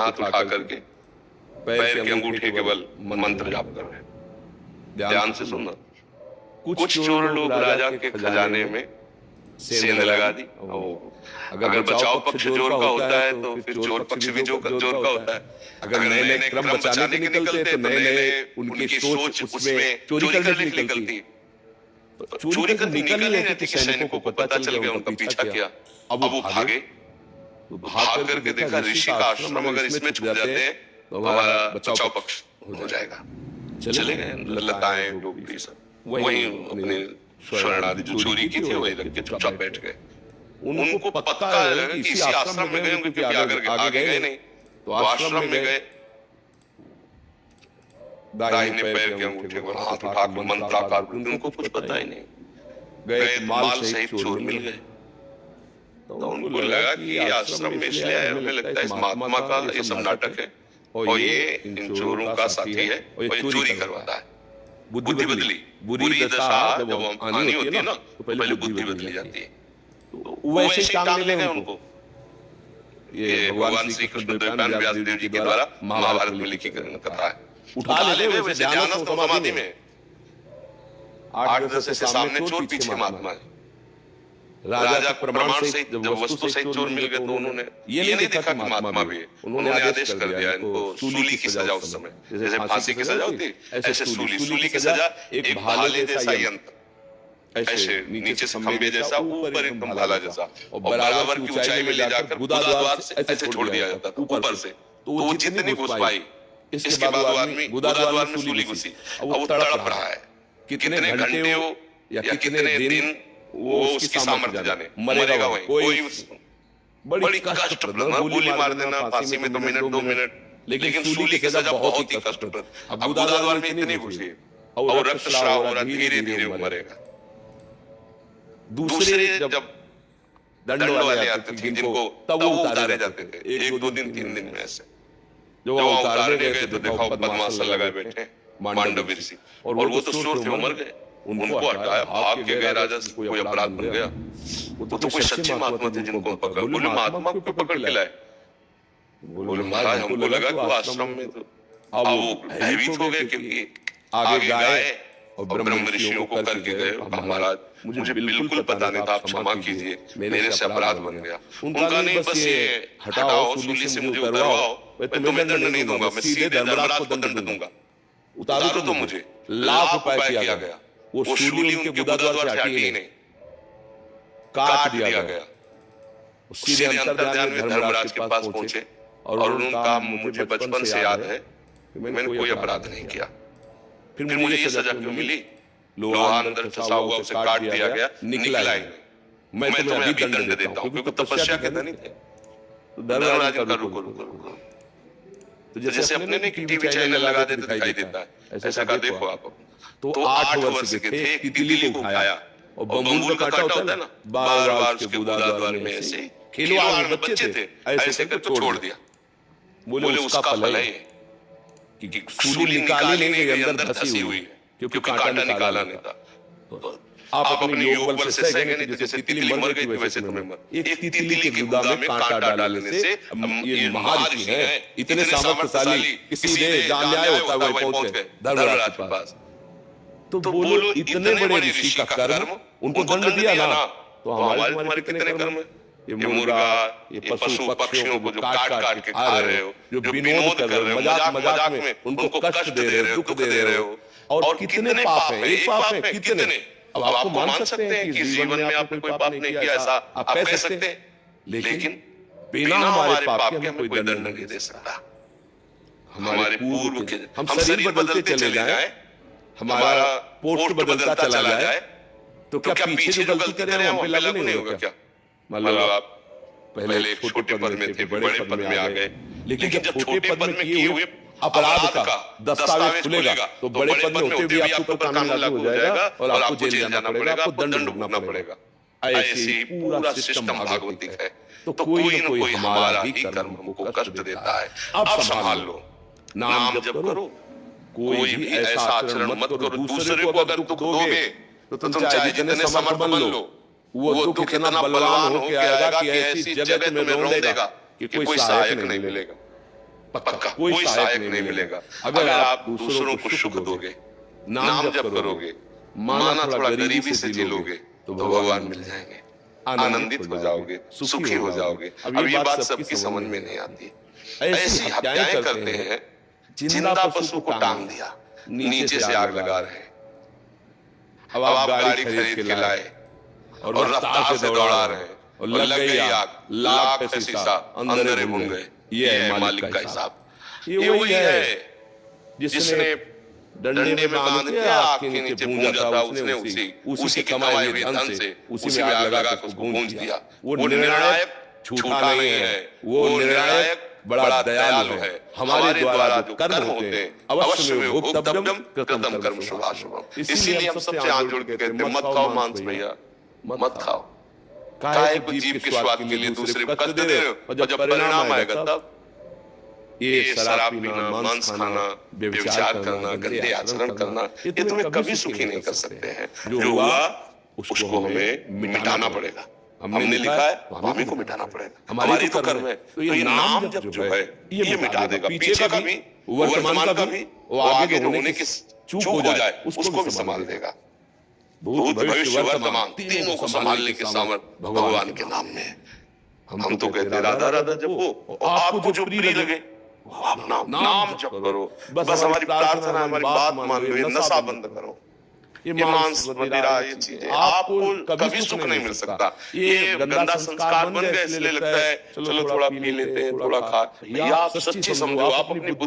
हाथ उठा करके पैर के अंगूठे केवल मंत्र जाप कर रहे हैं। ध्यान से सुनना। कुछ चोर लोग राजा के खजाने में सेंध लगा दी। अगर बचाव पक्ष जोर का होता है तो फिर चोर पक्ष भी जोर का होता है। अगर नए नए क्रम बचाने के निकलते तो नए नए उनकी सोच उसमें चोरी करने की निकलती। चोरी करके निकल ही रहे थे कि सैनिकों को पता चल गया, उनका पीछा किया। अब वो भागे, तो भाग करके देखा ऋषि का आश्रम अगर इसमें छुप जाते हैं तो हमारा बचाव पक्ष हो जाएगा। चले गए, लताएं टोपी सब वही अपने स्वर्ण आदि जो चोरी की थी वही रख के चुपचाप बैठ गए। उनको पक्का लगा कि इसी आश्रम में गए, क्योंकि आगे गए नहीं। तो आश्रम में गए, दाहिने पैर के अंगूठे पर हाथ उठा के मंत्राकार, उनको कुछ पता ही नहीं। गए माल सहित चोर मिल गए। तो उनको लगा कि ये आश्रम में इसलिए आए, हमें लगता है इस महात्मा का ये सब नाटक है और ये इन चोरों का साथी है और ये चोरी करवाता है। बुद्धि बदली, बुरी दशा जब आनी होती है ना तो पहले बुद्धि बदली जाती है। तो वैसे ही टांग ले गए उनको। ये भगवान श्री कृष्ण द्वैपायन व्यास देव जी के द्वारा महाभारत में लिखी कथा है। उठा ले वैसे ध्यानस्थ समाधि में 8-10 से सामने चोर, पीछे महात्मा है। राजा प्रमाण से जब वस्तु सहित चोर मिल गए तो उन्होंने ये नहीं देखा कि महात्मा भी है। उन्होंने आदेश कर दिया इनको सूली की सजा। उस समय जैसे फांसी की सजा होती ऐसे सूली की सजा, एक भाले जैसा यंत्र, ऐसे नीचे से खंबे जैसा, ऊपर एकदम भाला जैसा, और बराबर की ऊंचाई में ले जाकर गुदा द्वार से ऐसे छोड़ दिया जाता था ऊपर से। तो वो जितनी घुस पाई, इसके बाद वो आदमी गुदा द्वार में सूली घुसी। अब वो तड़प रहा है, कितने घंटे हो या कितने दिन वो उसकी सामर्थ्य जाने, मरेगा वहीं। कोई बड़ी कष्टप्रद, गोली मार देना फांसी में तो मिनट 2 मिनट, लेकिन सूली की सजा बहुत ही कष्टप्रद। अब गुदा द्वार में इतनी घुसी और रक्तस्राव हो रहा, धीरे धीरे वो मरेगा। दूसरे जब दंड वाले आते थे जिनको, तब वो उतारे जाते थे 1-2 दिन 3 दिन में। ऐसे जो वहां उतारने गए थे तो देखा पद्मासन लगाए बैठे मांडव ऋषि, और वो तो चोर थे, मर गए। उनको हटाया, भाग के गए राजा से, कोई अपराध बन गया। वो तो कोई सच्चे महात्मा थे जिनको पकड़ा। बोले महात्मा को पकड़ के लाए। बोले महाराज हमको लगा कि आश्रम में तो अब वो भयभीत हो गए, क्योंकि आगे गए और ब्रह्म ऋषियों को करके गए। महाराज मुझे बिल्कुल पता नहीं था, आप क्षमा कीजिए, मेरे से अपराध बन गया। उनका नहीं, बस ये हटाओ, सूली से मुझे उतरवाओ, मैं तुम्हें दंड नहीं दूंगा, मैं सीधे धर्मराज को दंड दूंगा। उतारो तो मुझे। लाख उपाय किया गया, वो सूली उनके गुदा द्वार से हटी ही नहीं, काट दिया गया। सीधे अंतर्ध्यान में धर्मराज के पास पहुंचे और उन्होंने कहा मुझे बचपन से याद है कि मैंने कोई अपराध नहीं किया, फिर मुझे ये सजा क्यों मिली? लोहा अंदर फंसा हुआ, उसे काट दिया गया, निकला ही नहीं। मैं तुम्हें अभी दंड देता हूं, क्योंकि तपस्या के धनी थे। तो धर्मराज का रुको, तो जैसे अपने ने टीवी चैनल लगा देते दिखाई देता है, ऐसा का देखो आप। तो 8 वर्ष के थे, तितली को उठाया और बम्बूल का कांटा होता है ना, बार-बार उसके गुदा द्वार में ऐसे खिलवाड़ बच्चे थे, ऐसे कर छोड़ दिया। बोले उसका फल है कि सूली निकाली नहीं गई, अंदर धसी हुई है, क्योंकि कांटा निकाला नहीं था। तो आप अपने योग बल से सह गए, जैसे तितली मर गई थी वैसे तुम्हें मर। एक तितली के गुदा में कांटा डालने से ये महर्षि हैं, इतने सामर्थ्यशाली, किसी ने जान न्याय होता है वही पहुंच गए धर्मराज के पास। तो बोलो इतने बड़े ऋषि का कर्म, उनको दंड दिया ना, तो हमारे कितने कर्म है? ये मुर्गा, ये पशु पक्षियों को जो काट काट के खा रहे हो, जो विनोद कर रहे हो, मजाक में उनको कष्ट दे रहे हो, दुख दे रहे हो, और कितने पाप है? एक पाप है कितने? अब आपको मान सकते हैं कि जीवन में आपने कोई पाप नहीं किया, ऐसा आप कह सकते हैं, लेकिन बिना हमारे पाप के हमें कोई दंड नहीं दे सकता। हमारे पूर्व के हम शरीर बदलते चले जाएं, हमारा पोस्ट बदलता चला जाए, तो क्या पीछे जो गलती करें हम पे लागू नहीं होगा क्या? मतलब आप पहले छोटे पद में थे, बड़े पद में आ गए, लेकिन जब छोटे पद में किए हुए अपराध का दस्तावेज खुलेगा तो बड़े पद में होते हुए आपके ऊपर कानून लागू हो जाएगा और आपको जेल जाना पड़ेगा, आपको दंड भुगतना पड़ेगा। ऐसे पूरा सिस्टम भागवतिक है। तो कोई न कोई हमारा ही कर्म हमको कष्ट देता है। अब संभाल लो, नाम जप करो, कोई भी ऐसा आचरण मत करो, दूसरे को अगर दुख दोगे तो तुम चाहे जितने समर्थ बन लो, वो दुख इतना बलवान होके आएगा कि ऐसी जगह तुम्हें रोक देगा कि कोई सहायक नहीं मिलेगा। पक्का कोई सहायक नहीं मिलेगा। अगर आप दूसरों को सुख दोगे, नाम जप करोगे, माना थोड़ा गरीबी से जी लोगे, तो भगवान मिल जाएंगे, आनंदित हो जाओगे, सुखी हो जाओगे। अब ये बात सबकी समझ में नहीं आती। ऐसी हत्याएं करते हैं, जिंदा पशु को टांग दिया, नीचे से आग लगा रहे हैं। अब आप गाड़ी खरीद के लाए और रफ्तार से दौड़ा रहे हैं और लग गई आग, लाख है शीशा, अंदर ही भून गए। ये है मालिक का हिसाब। ये वही है जिसने डंडे में बांध के आग के नीचे भूंजा था, उसने उसी की कमाई हुई धन से उसी में आग लगा के उसको भूंज दिया। वो निर्णायक झूठा नहीं है, वो निर्णायक बड़ा दयालु है। हमारे द्वारा जो कर्म होते हैं, अवश्य में भोक्तव्यम कृतम कर्म शुभाशुभम। इसीलिए हम सबसे हाथ जोड़ के कहते हैं, मत खाओ मांस भैया, मत खाओ। काहे को जीव के स्वाद के लिए दूसरे को कष्ट दे रहे हो, और जब परिणाम आएगा तब ये शराब पीना, मांस खाना, व्यभिचार करना, गंदे आचरण करना, ये तुम्हें कभी सुखी नहीं कर सकते हैं। जो हुआ उसको हमें मिटाना पड़ेगा। हमने लिखा है तो हमें को मिटाना पड़ेगा। हमारी तो कर्म है, तो ये नाम जब जो है ये मिटा देगा। पीछे का भी, वर्तमान का भी, वो आगे जो होने की चूक हो जाए उसको भी संभाल देगा। भूत भविष्य वर्तमान तीनों को संभालने की सामर्थ्य भगवान के नाम में है। हम तो कहते राधा राधा जपो, आपको जो प्रिय लगे आप नाम जप करो। बस हमारी प्रार्थना, हमारी बात मान लो, ये नशा बंद करो। ये मांस मदिरा, ये चीजें आपको कभी सुख नहीं मिल सकता। ये गंदा संस्कार बन गया, इसलिए लगता है चलो थोड़ा पी लेते हैं, थोड़ा खा। आप सच्ची समझो, आप अपनी